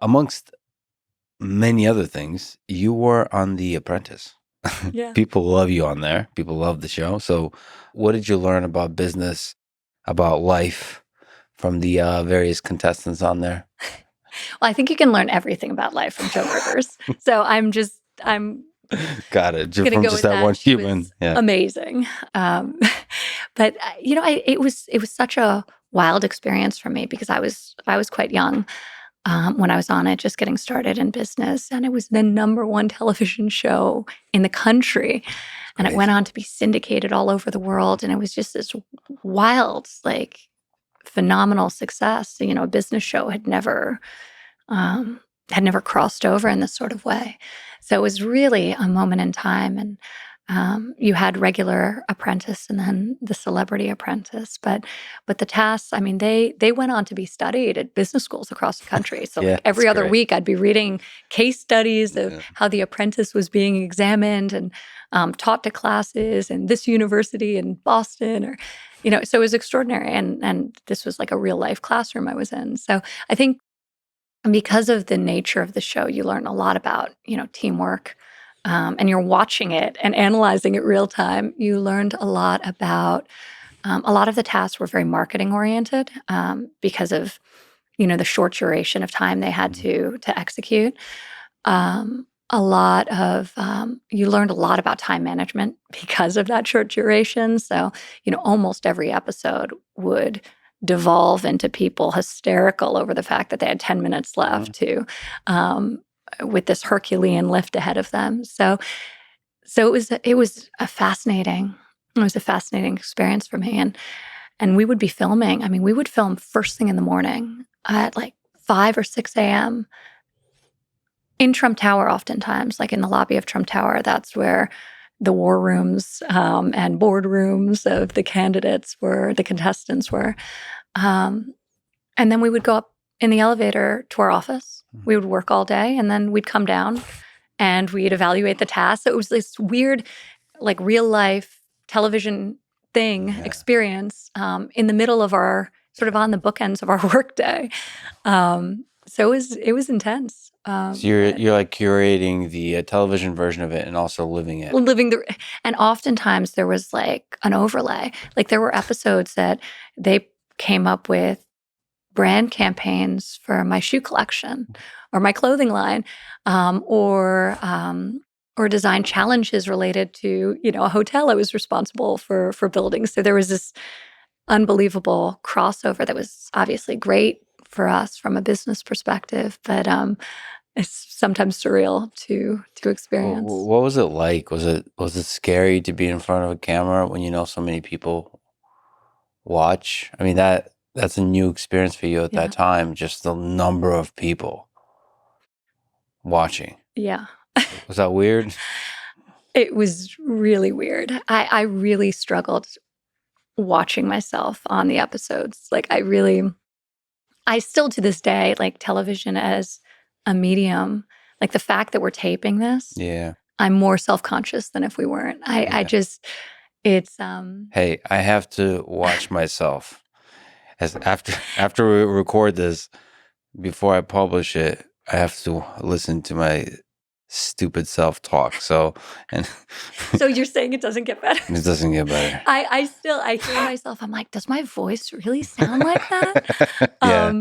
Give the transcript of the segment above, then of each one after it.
amongst many other things, you were on The Apprentice. Yeah. People love you on there. People love the show. So, what did you learn about business, about life from the various contestants on there? Well, I think you can learn everything about life from Joe Rivers. So I'm Got it. gonna From go just with that that. one She human. was Yeah. amazing. Um, but it was such a wild experience for me because I was quite young when I was on it, just getting started in business, and it was the number one television show in the country, and it went Crazy. on to be syndicated all over the world, and it was just this wild, like phenomenal success. A business show um, had never crossed over in this sort of way. So it was really a moment in time. And you had regular Apprentice and then the Celebrity Apprentice. But the tasks, I mean, they went on to be studied at business schools across the country. So Yeah, like that's every other great. week, I'd be reading case studies of Yeah. how the Apprentice was being examined and taught to classes in this university in Boston, or so it was extraordinary. And this was like a real life classroom I was in. So I think because of the nature of the show, you learn a lot about, teamwork, and you're watching it and analyzing it real time. You learned a lot about a lot of the tasks were very marketing oriented because of, the short duration of time they had Mhm. to execute. A lot of you learned a lot about time management because of that short duration. So, almost every episode would devolve into people hysterical over the fact that they had 10 minutes left Mhm. to with this Herculean lift ahead of them. So it was a fascinating experience for me. And we would be filming. I mean, we would film first thing in the morning at like 5 or 6 a.m. in Trump Tower, oftentimes, like in the lobby of Trump Tower. That's where the war rooms and boardrooms of the contestants were. Um, and then we would go up in the elevator to our office. Mhm. We would work all day, and then we'd come down and we'd evaluate the tasks. So it was this weird, like real life television Yeah. experience in the middle of our sort of on the bookends of our workday. So it was intense. So you're But you're like curating the television version of it and also living it. living the and oftentimes there was like an overlay. Like there were episodes that they came up with brand campaigns for my shoe collection or my clothing line, or design challenges related to a hotel I was responsible for building. So there was this unbelievable crossover that was obviously great for us from a business perspective, but it's sometimes surreal to experience. What was it like? Was it scary to be in front of a camera when you know so many people watch? I mean, that's a new experience for you at that Yeah, time, just the number of people watching. yeah. Was that weird? It was really weird. I really struggled watching myself on the episodes. Like I still to this day like television as a medium. Like the fact that we're taping this, Yeah. I'm more self-conscious than if we weren't. I Yeah. just it's Hey, I have to watch myself as after we record this, before I publish it, I have to listen to my stupid self-talk. So, and so you're saying it doesn't get better? it doesn't get better. I hear myself. I'm like, does my voice really sound like that? Yeah.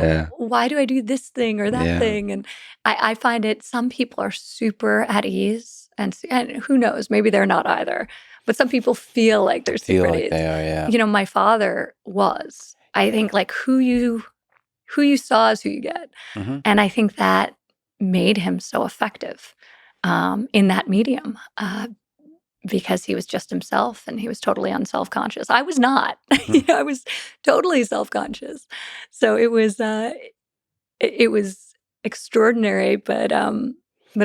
Yeah. Why do I do this thing or that Yeah. thing? And I find it. Some people are super at ease, and who knows? Maybe they're not either. But some people feel like they're super Feel at like ease. they are, yeah. My father was. I think like who you saw is who you get, Hmm. and I think that made him so effective in that medium. Because he was just himself and he was totally unself-conscious. I was not. Hmm. I was totally self-conscious. So it was extraordinary, but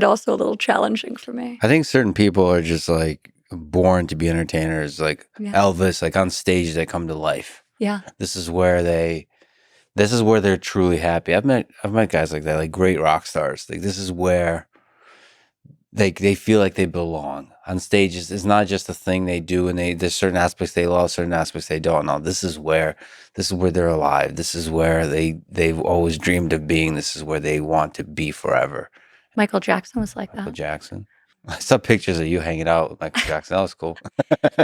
also a little challenging for me. I think certain people are just like born to be entertainers, like Yeah. Elvis, like on stage they come to life. Yeah. This is where they're truly happy. I've met guys like that, like great rock stars. Like this is where they feel like they belong on stages. It's not just a thing they do, and there's certain aspects they love, certain aspects they don't. No, this is where they're alive. This is where they've always dreamed of being. This is where they want to be forever. Michael Jackson was like Michael that. Jackson. I saw pictures of you hanging out with Michael Jackson. That was cool.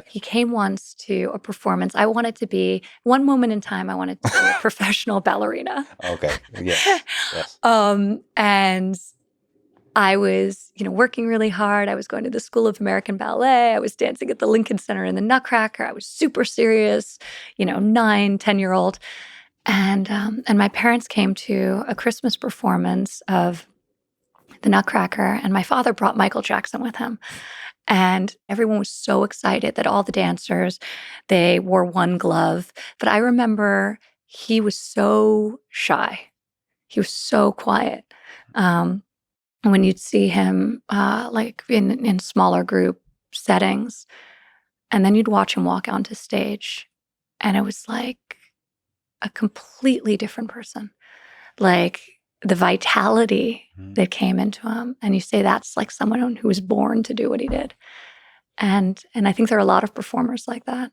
He came once to a performance. I wanted to be, one moment in time, I wanted to be a professional ballerina. Okay. Yes. Yes. And I was, working really hard. I was going to the School of American Ballet. I was dancing at the Lincoln Center in the Nutcracker. I was super serious, 9, 10-year-old. And my parents came to a Christmas performance of the Nutcracker, and my father brought Michael Jackson with him. And everyone was so excited that all the dancers, they wore one glove. But I remember he was so shy. He was so quiet. When you'd see him like in smaller group settings, and then you'd watch him walk onto stage, and it was like a completely different person. Like the vitality that came into him, and you say that's like someone who was born to do what he did. And I think there are a lot of performers like that.